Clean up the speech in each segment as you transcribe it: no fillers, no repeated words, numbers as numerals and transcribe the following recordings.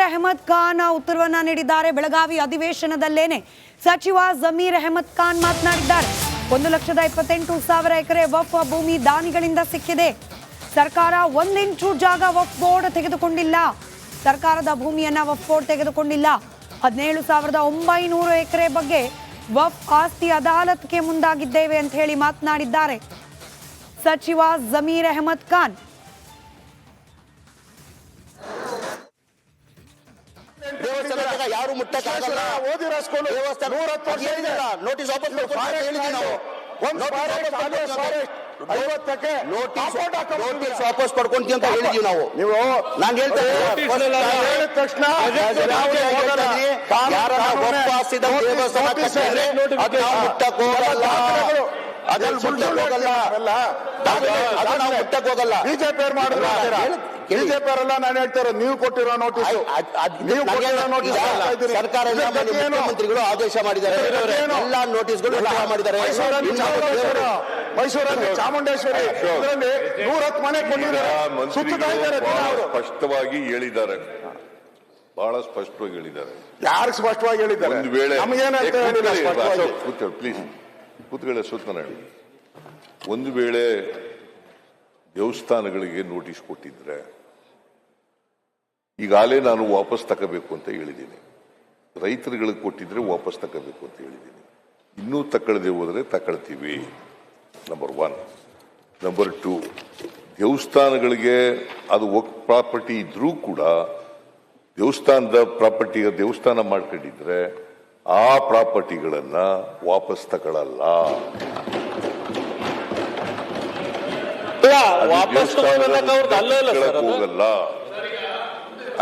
ಅಹಮದ್ ಖಾನ್ ಉತ್ತರವನ್ನ ನೀಡಿದ್ದಾರೆ. ಬೆಳಗಾವಿ ಅಧಿವೇಶನದಲ್ಲೇನೆ ಸಚಿವ ಜಮೀರ್ ಅಹಮದ್ ಖಾನ್ ಮಾತನಾಡಿದ್ದಾರೆ. 1,28,000 ಎಕರೆ ವಕ್ಫ್ ಭೂಮಿ ದಾನಿಗಳಿಂದ ಸಿಕ್ಕಿದೆ. ಸರ್ಕಾರ 1 ಇಂಚು ಜಾಗ ವಕ್ಫ್ ಬೋರ್ಡ್ ತೆಗೆದುಕೊಂಡಿಲ್ಲ. ಸರ್ಕಾರದ ಭೂಮಿಯನ್ನ ವಕ್ಫ್ ಬೋರ್ಡ್ ತೆಗೆದುಕೊಂಡಿಲ್ಲ. 17,900 ಎಕರೆ ಬಗ್ಗೆ ವಕ್ಫ್ ಆಸ್ತಿ ಅದಾಲತ್ಗೆ ಮುಂದಾಗಿದ್ದೇವೆ ಅಂತ ಹೇಳಿ ಮಾತನಾಡಿದ್ದಾರೆ ಸಚಿವ ಜಮೀರ್ ಅಹಮದ್ ಖಾನ್. ಯಾರು ಮುಟ್ಟಕ್ಕಾಗಲ್ಲ. ನೋಟಿಸ್ ವಾಪಸ್ ಪಡ್ಕೊಂತೀವಿ ಅಂತ ಹೇಳಿದೀವಿ ನಾವು. ನೀವು ನಾನು ಹೇಳ್ತೇನೆ ತಕ್ಷಣ ಮುಟ್ಟಕ್ ಹೋಗಲ್ಲ, ಅದನ್ನು ಮುಟ್ಟಕ್ ಹೋಗಲ್ಲ. ಬಿಜೆಪಿ ಅವ್ರು ಮಾಡಿದ್ರೆ ಬಿಜೆಪಿ ಅವರೆಲ್ಲ ನಾನು ಹೇಳ್ತಾರೆ, ನೀವು ಕೊಟ್ಟಿರೋ ನೋಟಿಸ್ ಸರ್ಕಾರ ಮುಖ್ಯಮಂತ್ರಿಗಳು ಆದೇಶ ಮಾಡಿದ್ದಾರೆ. ಎಲ್ಲ ನೋಟಿಸ್ಗಳು ಮಾಡಿದ್ದಾರೆ. ಮೈಸೂರಲ್ಲಿ ಚಾಮುಂಡೇಶ್ವರಿ ಇದರಲ್ಲಿ 110 ಮನೆ ಕೊಟ್ಟಿದ್ದಾರೆ. ಸ್ಪಷ್ಟವಾಗಿ ಹೇಳಿದ್ದಾರೆ, ಬಹಳ ಸ್ಪಷ್ಟವಾಗಿ ಹೇಳಿದ್ದಾರೆ. ಯಾರು ಸ್ಪಷ್ಟವಾಗಿ ಹೇಳಿದ್ದಾರೆ? ಒಂದು ವೇಳೆ ನಮಗೇನಂತ ಹೇಳಿಲ್ಲ. ಪ್ಲೀಸ್ ಕೂತ್ಕೊಳ್ಳಿ ಸೂತ್ನಾರಾಯಣ. ಒಂದು ವೇಳೆ ದೇವಸ್ಥಾನಗಳಿಗೆ ನೋಟಿಸ್ ಕೊಟ್ಟಿದ್ರೆ ಈಗಾಗಲೇ ನಾನು ವಾಪಸ್ ತಗೋಬೇಕು ಅಂತ ಹೇಳಿದ್ದೀನಿ. ರೈತರುಗಳಿಗೆ ಕೊಟ್ಟಿದ್ರೆ ವಾಪಸ್ ತಗೋಬೇಕು ಅಂತ ಹೇಳಿದ್ದೀನಿ. ಇನ್ನೂ ತಗೊಳ್ಳದೆ ಹೋದ್ರೆ ತಗೊಳ್ತೀವಿ. ನಂಬರ್ 1. ನಂಬರ್ 2, ದೇವಸ್ಥಾನಗಳಿಗೆ ಅದು ವರ್ಕ್ ಪ್ರಾಪರ್ಟಿ ಇದ್ರೂ ಕೂಡ ದೇವಸ್ಥಾನದ ಪ್ರಾಪರ್ಟಿಗೆ ದೇವಸ್ಥಾನ ಮಾಡ್ಕೊಂಡಿದ್ರೆ ಆ ಪ್ರಾಪರ್ಟಿಗಳನ್ನ ವಾಪಸ್ ತಗೊಳ್ಳಲ್ಲ. ಹೋಗಲ್ಲ.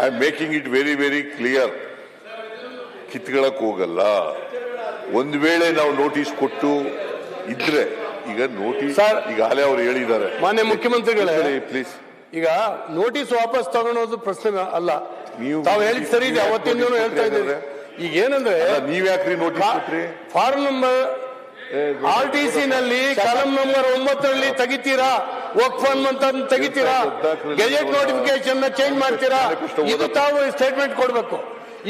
I am making it very very clear. ಕಿತ್ಕೊಳ್ಳಕ್ ಹೋಗಲ್ಲ. ಒಂದು ವೇಳೆ ನಾವು ನೋಟಿಸ್ ಕೊಟ್ಟು ಇದ್ರೆ, ಈಗ ನೋಟಿಸ್ ಈಗಾಗಲೇ ಅವ್ರು ಹೇಳಿದ್ದಾರೆ. ಮಾನ್ಯ ಮುಖ್ಯಮಂತ್ರಿಗಳೇ, ಪ್ಲೀಸ್, ಈಗ ನೋಟಿಸ್ ವಾಪಸ್ ತಗೊಳೋದು ಪ್ರಶ್ನೆ ಅಲ್ಲ. ತಾವು ಹೇಳಿದ್ ಸರಿ ಇದೆ, ಅವತ್ತಿಂದನೂ ಹೇಳ್ತಾ ಇದ್ದಾರೆ. ಈಗ ಏನಂದ್ರೆ, ನೀವ್ ಯಾಕ್ರಿ ನೋಟಿಸ್ ಕೊಟ್ರಿ? ಫಾರ್ಮ್ ನಂಬರ್ RTC ನಲ್ಲಿ ಕಾಲಂ ನಂಬರ್ 9 ತೆಗಿತೀರಾ, ವರ್ಕ್ ಫಂಡ್ ಅಂತ ತೆಗಿತೀರಾ, ಗೆಜೆಟ್ ನೋಟಿಫಿಕೇಶನ್ ಚೇಂಜ್ ಮಾಡ್ತೀರಾ, ಇದು ತಾವು ಸ್ಟೇಟ್ಮೆಂಟ್ ಕೊಡ್ಬೇಕು.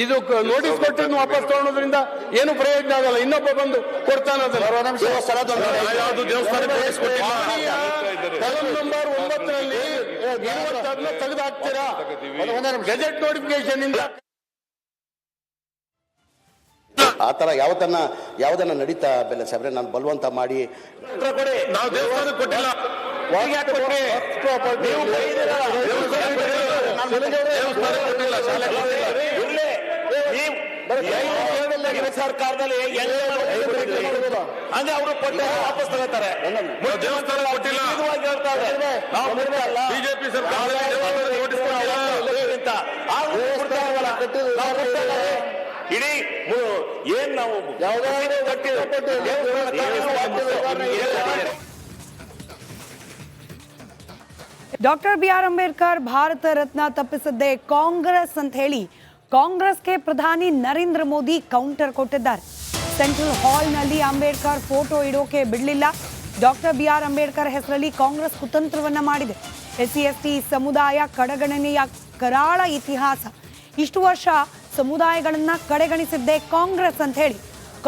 ಇದು ನೋಟಿಸ್ ಕೊಟ್ಟು ವಾಪಸ್ ತಗೊಳೋದ್ರಿಂದ ಏನು ಪ್ರಯೋಜನ ಆಗಲ್ಲ. ಇನ್ನೊಬ್ಬ ಬಂದು ಕೊಡ್ತಾನ. ಕಾಲಂ ನಂಬರ್ 9 ತೆಗೆದು ಹಾಕ್ತೀರಾ, ಗೆಜೆಟ್ ನೋಟಿಫಿಕೇಶನ್ ಇಂದ. ಆತರ ಯಾವ್ದನ್ನ ನಡೀತಾ ಬೆಲ್ಲ ಸಾಬ್ರೆ, ನಾನು ಬಲವಂತ ಮಾಡಿ ನಾವು ದೇವಸ್ಥಾನಕ್ಕೆ ಕೊಟ್ಟಿಲ್ಲ. ಸರ್ಕಾರದಲ್ಲಿ ಅಂದ್ರೆ ಅವರು ಕೊಟ್ಟು ವಾಪಸ್ ತಗೋತಾರೆ. ದೇವಸ್ಥಾನ ಕೊಟ್ಟಿಲ್ಲ. ಬಿಜೆಪಿ ಸರ್ಕಾರ ಇಡೀ ಏನ್ ನಾವು ಡಾಕ್ಟರ್ BR ಅಂಬೇಡ್ಕರ್ ಭಾರತ ರತ್ನ ತಪ್ಪಿಸದ್ದೇ ಕಾಂಗ್ರೆಸ್ ಅಂತ ಹೇಳಿ ಕಾಂಗ್ರೆಸ್ಗೆ ಪ್ರಧಾನಿ ನರೇಂದ್ರ ಮೋದಿ ಕೌಂಟರ್ ಕೊಟ್ಟಿದ್ದಾರೆ. ಸೆಂಟ್ರಲ್ ಹಾಲ್ನಲ್ಲಿ ಅಂಬೇಡ್ಕರ್ ಫೋಟೋ ಇಡೋಕೆ ಬಿಡಲಿಲ್ಲ. ಡಾಕ್ಟರ್ BR ಅಂಬೇಡ್ಕರ್ ಹೆಸರಲ್ಲಿ ಕಾಂಗ್ರೆಸ್ ಕುತಂತ್ರವನ್ನ ಮಾಡಿದೆ. SC/ST ಸಮುದಾಯ ಕಡೆಗಣನೆಯ ಕರಾಳ ಇತಿಹಾಸ. ಇಷ್ಟು ವರ್ಷ ಸಮುದಾಯಗಳನ್ನ ಕಡೆಗಣಿಸಿದ್ದೇ ಕಾಂಗ್ರೆಸ್ ಅಂತ ಹೇಳಿ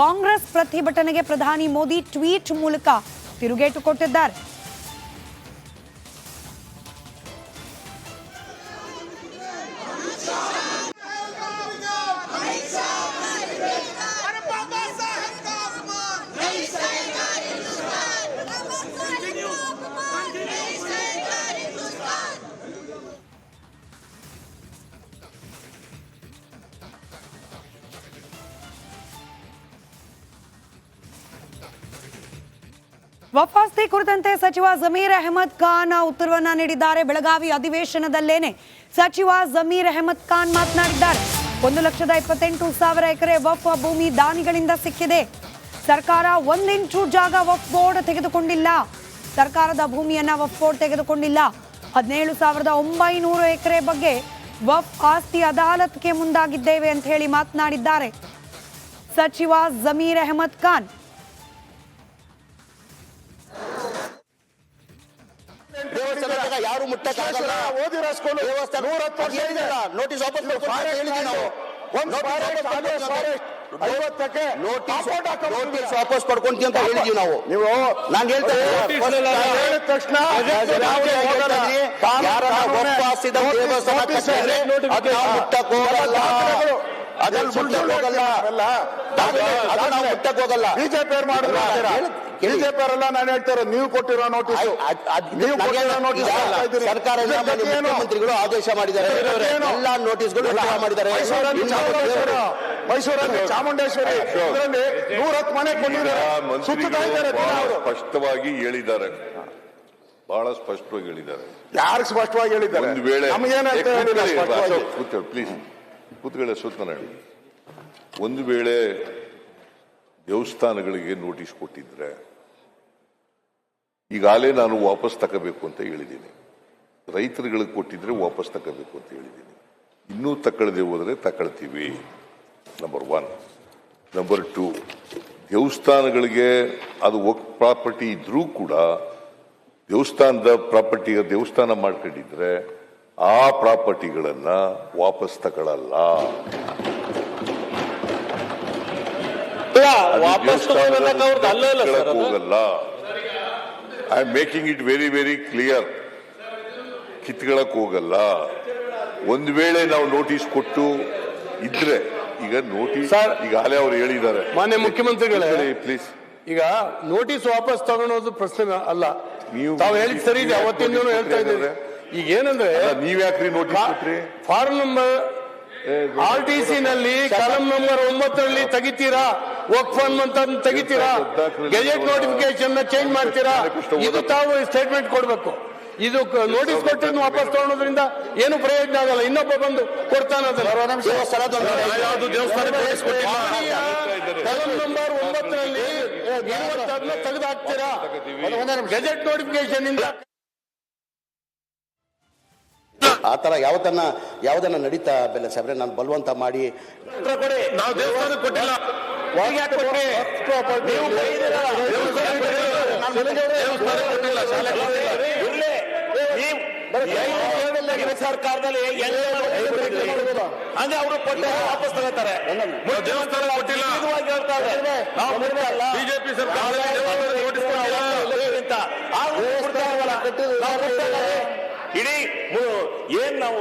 ಕಾಂಗ್ರೆಸ್ ಪ್ರತಿಭಟನೆಗೆ ಪ್ರಧಾನಿ ಮೋದಿ ಟ್ವೀಟ್ ಮೂಲಕ ತಿರುಗೇಟು ಕೊಟ್ಟಿದ್ದಾರೆ. ವಕ್ಫ್ ಆಸ್ತಿ ಕುರಿತಂತೆ ಸಚಿವ ಜಮೀರ್ ಅಹಮದ್ ಖಾನ್ ಉತ್ತರವನ್ನ ನೀಡಿದ್ದಾರೆ. ಬೆಳಗಾವಿ ಅಧಿವೇಶನದಲ್ಲೇನೆ ಸಚಿವ ಜಮೀರ್ ಅಹಮದ್ ಖಾನ್ ಮಾತನಾಡಿದ್ದಾರೆ. 1,28,000 ಎಕರೆ ವಕ್ಫ್ ಭೂಮಿ ದಾನಿಗಳಿಂದ ಸಿಕ್ಕಿದೆ. ಸರ್ಕಾರ 1 ಇಂಚು ಜಾಗ ವಕ್ಫ್ ಬೋರ್ಡ್ ತೆಗೆದುಕೊಂಡಿಲ್ಲ. ಸರ್ಕಾರದ ಭೂಮಿಯನ್ನ ವಕ್ಫ್ ಬೋರ್ಡ್ ತೆಗೆದುಕೊಂಡಿಲ್ಲ. 17,900 ಎಕರೆ ಬಗ್ಗೆ ವಕ್ಫ್ ಆಸ್ತಿ ಅದಾಲತ್ಗೆ ಮುಂದಾಗಿದ್ದೇವೆ ಅಂತ ಹೇಳಿ ಮಾತನಾಡಿದ್ದಾರೆ ಸಚಿವ ಜಮೀರ್ ಅಹಮದ್ ಖಾನ್. ಯಾರು ಮುಟ್ಟಕ್ಕಾಗಲ್ಲ. ಓದಿರೋ ಸ್ಕೂಲ್ ದೇವಸ್ಥಾನ 110 ವರ್ಷ ಇದೆ. ನೋಟಿಸ್ ವಾಪಸ್ ಕೊಡ್ಕೊಂಡು ಅಂತ ಹೇಳಿದ್ವಿ ನಾವು. ನೋಟಿಸ್ ವಾಪಸ್ ಕೊಡ್ಕೊಂತೀವಿ ಅಂತ ಹೇಳಿದ್ವಿ ನಾವು. ನೀವು ನಾನು ಹೇಳ್ತಾ ಹೇಳಿದ ತಕ್ಷಣ ಯಾರನ್ನ ಒಪ್ಪಾಸಿದ ದೇವಸ್ಥಾನ ಕಟ್ಟಿದ್ರೆ ಅದು ನಾವು ಮುಟ್ಟಕ್ ಹೋಗಲ್ಲ. ಅದನ್ನ ಮುಟ್ಟಕ್ ಹೋಗಲ್ಲ. ಅದನ್ನ ನಾವು ಮುಟ್ಟಕ್ ಹೋಗಲ್ಲ. ಬಿಜೆಪಿ ಅವ್ರು ಮಾಡಿದ್ರು. ಬಿಜೆಪಿ ಅವರೆಲ್ಲ ನಾನು ಹೇಳ್ತಾರೆ ನೀವು ಕೊಟ್ಟಿರೋ ನೋಟಿಸ್ ಸರ್ಕಾರ ಮುಖ್ಯಮಂತ್ರಿಗಳು ಆದೇಶ ಮಾಡಿದ್ದಾರೆ. ಎಲ್ಲಾ ನೋಟಿಸ್ಗಳು ಮಾಡಿದ್ದಾರೆ. ಮೈಸೂರಲ್ಲಿ ಚಾಮುಂಡೇಶ್ವರಿ ಇದರಲ್ಲಿ 110 ಮನೆ ಕೊಟ್ಟಿದ್ದಾರೆ. ಸುತ್ತಾ ಇದ್ದಾರೆ. ಸ್ಪಷ್ಟವಾಗಿ ಹೇಳಿದ್ದಾರೆ, ಬಹಳ ಸ್ಪಷ್ಟವಾಗಿ ಹೇಳಿದ್ದಾರೆ. ಯಾರು ಸ್ಪಷ್ಟವಾಗಿ ಹೇಳಿದ್ದಾರೆ? ಒಂದು ವೇಳೆ ನಮಗೇನಂತ ಹೇಳಿಲ್ಲ ಸ್ಪಷ್ಟವಾಗಿ. ಪ್ಲೀಸ್ ಕೂತ್ಕೊಳ್ಳಿ ಸುತ್ತನ ಹೇಳಿ. ಒಂದು ವೇಳೆ ದೇವಸ್ಥಾನಗಳಿಗೆ ನೋಟಿಸ್ ಕೊಟ್ಟಿದ್ರೆ ಈಗಾಗಲೇ ನಾನು ವಾಪಸ್ ತಗೋಬೇಕು ಅಂತ ಹೇಳಿದ್ದೀನಿ. ರೈತರುಗಳಿಗೆ ಕೊಟ್ಟಿದ್ರೆ ವಾಪಸ್ ತಗೋಬೇಕು ಅಂತ ಹೇಳಿದ್ದೀನಿ. ಇನ್ನೂ ತಗೊಳ್ಳದೆ ಹೋದರೆ ತಗೊಳ್ತೀವಿ. ನಂಬರ್ 1. ನಂಬರ್ 2, ದೇವಸ್ಥಾನಗಳಿಗೆ ಅದು ವರ್ಕ್ ಪ್ರಾಪರ್ಟಿ ಇದ್ರೂ ಕೂಡ ದೇವಸ್ಥಾನದ ಪ್ರಾಪರ್ಟಿಗೆ ದೇವಸ್ಥಾನ ಮಾಡ್ಕೊಂಡಿದ್ರೆ ಆ ಪ್ರಾಪರ್ಟಿಗಳನ್ನ ವಾಪಸ್ ತಗೊಳ್ಳಲ್ಲ. ಹೋಗಲ್ಲ. I am making it very very clear. ಕಿತ್ಕೊಳ್ಳಕ್ ಹೋಗಲ್ಲ. ಒಂದು ವೇಳೆ ನಾವು ನೋಟಿಸ್ ಕೊಟ್ಟು ಇದ್ರೆ, ಈಗ ನೋಟಿಸ್ ಈಗಾಗಲೇ ಅವ್ರು ಹೇಳಿದ್ದಾರೆ. ಮಾನ್ಯ ಮುಖ್ಯಮಂತ್ರಿಗಳೇ, ಪ್ಲೀಸ್, ಈಗ ನೋಟಿಸ್ ವಾಪಸ್ ತಗೊಳೋದು ಪ್ರಶ್ನೆ ಅಲ್ಲ. ತಾವು ಹೇಳಿದ್ ಸರಿ ಇದೆ, ಅವತ್ತಿಂದನೂ ಹೇಳ್ತಾ ಇದ್ದೀವಿ. ಈಗ ಏನಂದ್ರೆ ನೀವ್ ಯಾಕ್ರಿ ನೋಟಿಸ್ ಕೊಟ್ರಿ? ಫಾರ್ಮ್ ನಂಬರ್ RTC ನಲ್ಲಿ ಕಾಲಂ ನಂಬರ್ 9 ತೆಗಿತೀರಾ? ವರ್ಕ್ ಫಂಡ್ ಅಂತ ತೆಗಿತೀರಾ? ಗೆಜೆಟ್ ನೋಟಿಫಿಕೇಶನ್ ಚೇಂಜ್ ಮಾಡ್ತೀರಾ? ಇದು ತಾವು ಸ್ಟೇಟ್ಮೆಂಟ್ ಕೊಡ್ಬೇಕು. ಇದು ನೋಟಿಸ್ ಕೊಟ್ಟು ವಾಪಸ್ ತಗೊಳೋದ್ರಿಂದ ಏನು ಪ್ರಯೋಜನ ಆಗಲ್ಲ. ಇನ್ನೊಬ್ಬ ಬಂದು ಕೊಡ್ತಾನೆ. ಕಲಂ ನಂಬರ್ 9 ತೆಗೆದು ಹಾಕ್ತೀರಾ? ಗೆಜೆಟ್ ನೋಟಿಫಿಕೇಶನ್ ಇಂದ ಆತರ ಯಾವ್ದನ್ನ ನಡೀತಾ ಬೆಲ್ಲ ಸಾಬ್ರೆ. ನಾನು ಬಲವಂತ ಮಾಡಿ ನಾವು ದೇವಸ್ಥಾನ ಕೊಟ್ಟಿಲ್ಲ. ಸರ್ಕಾರದಲ್ಲಿ ಅಂದ್ರೆ ಅವರು ಕೊಟ್ಟು ವಾಪಸ್ ತಗೋತಾರೆ. ದೇವಸ್ಥಾನ ಕೊಟ್ಟಿಲ್ಲ. ಬಿಜೆಪಿ ಸರ್ಕಾರ ಇಡೀ ಏನ್ ನಾವು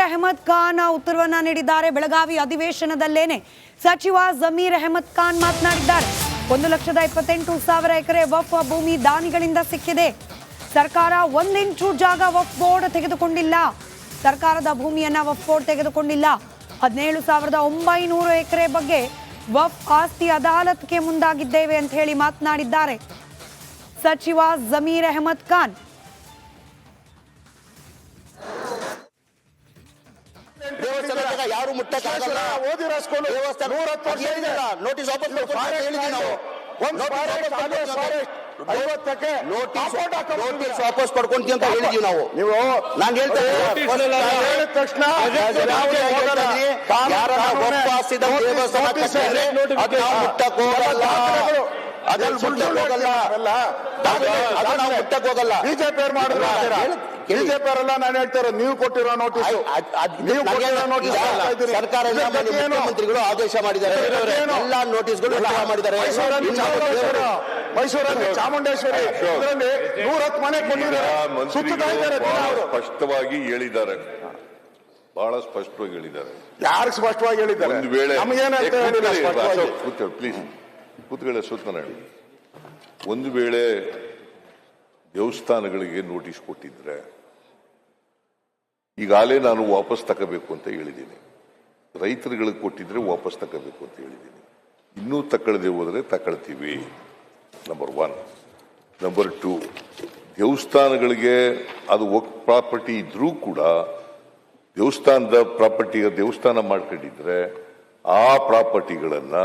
ಅಹಮದ್ ಖಾನ್ ಉತ್ತರವನ್ನ ನೀಡಿದ್ದಾರೆ. ಬೆಳಗಾವಿ ಅಧಿವೇಶನದಲ್ಲೇನೆ ಸಚಿವ ಜಮೀರ್ ಅಹಮದ್ ಖಾನ್ ಮಾತನಾಡಿದ್ದಾರೆ. 1,28,000 ಎಕರೆ ವಕ್ಫ್ ಭೂಮಿ ದಾನಿಗಳಿಂದ ಸಿಕ್ಕಿದೆ. ಸರ್ಕಾರ 1 ಇಂಚು ಜಾಗ ವಕ್ಫ್ ಬೋರ್ಡ್ ತೆಗೆದುಕೊಂಡಿಲ್ಲ. ಸರ್ಕಾರದ ಭೂಮಿಯನ್ನ ವಕ್ಫ್ ಬೋರ್ಡ್ ತೆಗೆದುಕೊಂಡಿಲ್ಲ. 17,900 ಎಕರೆ ಬಗ್ಗೆ ವಕ್ಫ್ ಆಸ್ತಿ ಅದಾಲತ್ಗೆ ಮುಂದಾಗಿದ್ದೇವೆ ಅಂತ ಹೇಳಿ ಮಾತನಾಡಿದ್ದಾರೆ ಸಚಿವ ಜಮೀರ್ ಅಹಮದ್ ಖಾನ್. ಯಾರು ಮುಟ್ಟಕ್ಕಾಗಲ್ಲ. ಓದಿರೋ ಸ್ಕೂಲ್ ದೇವಸ್ಥಾನ 110 ವರ್ಷ ಇದೆ. ನೋಟಿಸ್ ವಾಪಸ್ ಕೊಡ್ಕೊಂಡು ಅಂತ ಹೇಳಿದ್ವಿ ನಾವು. ನೋಟಿಸ್ ವಾಪಸ್ ಕೊಡ್ಕೊಂತೀವಿ ಅಂತ ಹೇಳಿದ್ವಿ ನಾವು. ನೀವು ನಾನು ಹೇಳ್ತಾ ಹೇಳಿದ ತಕ್ಷಣ ಯಾರನ್ನ ಒಪ್ಪಾಸಿದ ದೇವಸ್ಥಾನ ಕಟ್ಟಿದ್ರೆ ಅದು ನಾವು ಮುಟ್ಟಕ್ ಹೋಗಲ್ಲ. ಅದನ್ನ ಮುಟ್ಟಕ್ ಹೋಗಲ್ಲ. ಅದನ್ನ ನಾವು ಮುಟ್ಟಕ್ ಹೋಗಲ್ಲ. ಬಿಜೆಪಿ ಅವ್ರು ಮಾಡಿದ್ರು. ಬಿಜೆಪಿ ಅವರೆಲ್ಲ ನಾನು ಹೇಳ್ತಾರೆ ನೀವು ಕೊಟ್ಟಿರೋ ನೋಟಿಸ್ ಸರ್ಕಾರ ಮುಖ್ಯಮಂತ್ರಿಗಳು ಆದೇಶ ಮಾಡಿದ್ದಾರೆ. ಎಲ್ಲಾ ನೋಟಿಸ್ಗಳು ಮಾಡಿದ್ದಾರೆ. ಮೈಸೂರಲ್ಲಿ ಚಾಮುಂಡೇಶ್ವರಿ ಇದರಲ್ಲಿ 110 ಮನೆ ಕೊಟ್ಟಿದ್ದಾರೆ. ಸುತ್ತಾ ಇದ್ದಾರೆ. ಸ್ಪಷ್ಟವಾಗಿ ಹೇಳಿದ್ದಾರೆ, ಬಹಳ ಸ್ಪಷ್ಟವಾಗಿ ಹೇಳಿದ್ದಾರೆ. ಯಾರು ಸ್ಪಷ್ಟವಾಗಿ ಹೇಳಿದ್ದಾರೆ? ಒಂದು ವೇಳೆ ನಮಗೇನಂತ ಹೇಳಿಲ್ಲ ಸ್ಪಷ್ಟವಾಗಿ. ಪ್ಲೀಸ್ ಕೂತ್ಕೊಳ್ಳಿ ಸುತ್ತನ ಹೇಳಿ. ಒಂದು ವೇಳೆ ದೇವಸ್ಥಾನಗಳಿಗೆ ನೋಟಿಸ್ ಕೊಟ್ಟಿದ್ರೆ ಈಗಾಗಲೇ ನಾನು ವಾಪಸ್ ತಗೋಬೇಕು ಅಂತ ಹೇಳಿದ್ದೀನಿ. ರೈತರುಗಳಿಗೆ ಕೊಟ್ಟಿದ್ರೆ ವಾಪಸ್ ತಗೋಬೇಕು ಅಂತ ಹೇಳಿದ್ದೀನಿ. ಇನ್ನೂ ತಗೊಳ್ಳದೆ ಹೋದರೆ ತಗೊಳ್ತೀವಿ. ನಂಬರ್ 1. ನಂಬರ್ 2, ದೇವಸ್ಥಾನಗಳಿಗೆ ಅದು ವರ್ಕ್ ಪ್ರಾಪರ್ಟಿ ಇದ್ರೂ ಕೂಡ ದೇವಸ್ಥಾನದ ಪ್ರಾಪರ್ಟಿಗೆ ದೇವಸ್ಥಾನ ಮಾಡ್ಕೊಂಡಿದ್ರೆ ಆ ಪ್ರಾಪರ್ಟಿಗಳನ್ನ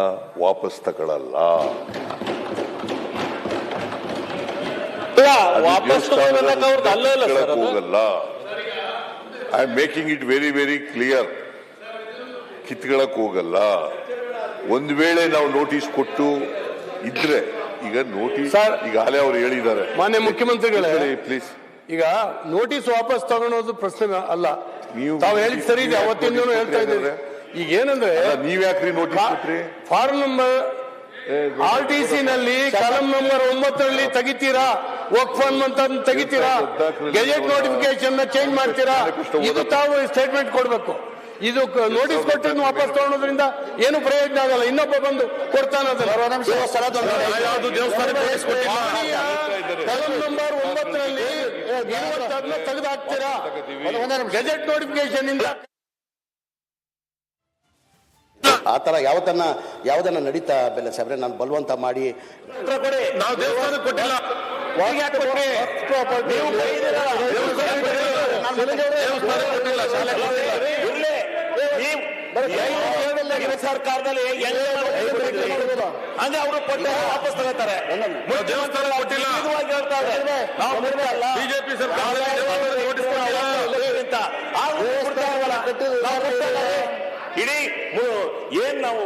ವಾಪಸ್ ತಗೊಳ್ಳಲ್ಲ. ಹೋಗಲ್ಲ. I am making it very very clear. ಕಿತ್ಕೊಳ್ಳಕ್ ಹೋಗಲ್ಲ. ಒಂದು ವೇಳೆ ನಾವು ನೋಟಿಸ್ ಕೊಟ್ಟು ಇದ್ರೆ, ಈಗ ನೋಟಿಸ್ ಸರ್, ಈಗಾಗಲೇ ಅವ್ರು ಹೇಳಿದ್ದಾರೆ. ಮಾನ್ಯ ಮುಖ್ಯಮಂತ್ರಿಗಳೇ, ಪ್ಲೀಸ್, ಈಗ ನೋಟಿಸ್ ವಾಪಸ್ ತಗೊಳೋದು ಪ್ರಶ್ನೆ ಅಲ್ಲ. ನೀವು ತಾವು ಹೇಳಿದ್ ಸರಿ ಇದೆ, ಅವತ್ತಿಂದನೂ ಹೇಳ್ತಾ ಇದ್ದೀರಿ. ಈಗ ಏನಂದ್ರೆ ನೀವ್ ಯಾಕ್ರಿ ನೋಟಿಸ್ ಕೊಟ್ರಿ? ಫಾರ್ಮ್ ನಂಬರ್ RTC ನಲ್ಲಿ ಕಾಲಂ ನಂಬರ್ 9 ತೆಗಿತೀರಾ, ವರ್ಕ್ ಫಂಡ್ ಅಂತ ತೆಗಿತೀರಾ, ಗೆಜೆಟ್ ನೋಟಿಫಿಕೇಶನ್ ಚೇಂಜ್ ಮಾಡ್ತೀರಾ, ಇದು ತಾವು ಸ್ಟೇಟ್ಮೆಂಟ್ ಕೊಡ್ಬೇಕು. ಇದು ನೋಟಿಸ್ ಕೊಟ್ಟು ವಾಪಸ್ ತಗೊಳೋದ್ರಿಂದ ಏನು ಪ್ರಯೋಜನ ಆಗಲ್ಲ. ಇನ್ನೊಬ್ಬ ಬಂದು ಕೊಡ್ತಾನ ಕಲಂ ನಂಬರ್ 9 ತೆಗೆದು ಹಾಕ್ತೀರಾ ಗೆಜೆಟ್ ನೋಟಿಫಿಕೇಶನ್ ಇಂದ. ಆ ತರ ಯಾವ್ದನ್ನ ನಡೀತಾ ಬೆಲ್ಲ ಸಾಬ್ರೆ, ನಾನು ಬಲವಂತ ಮಾಡಿ ನಾವು ದೇವಸ್ಥಾನ ಕೊಟ್ಟಿಲ್ಲ. ಸರ್ಕಾರದಲ್ಲಿ ಅಂದ್ರೆ ಅವರು ಕೊಟ್ಟು ವಾಪಸ್ ತಗೋತಾರೆ. ದೇವಸ್ಥಾನ ಕೊಟ್ಟಿಲ್ಲ. ಬಿಜೆಪಿ ಸರ್ಕಾರ ಇಡೀ ಏನ್ ನಾವು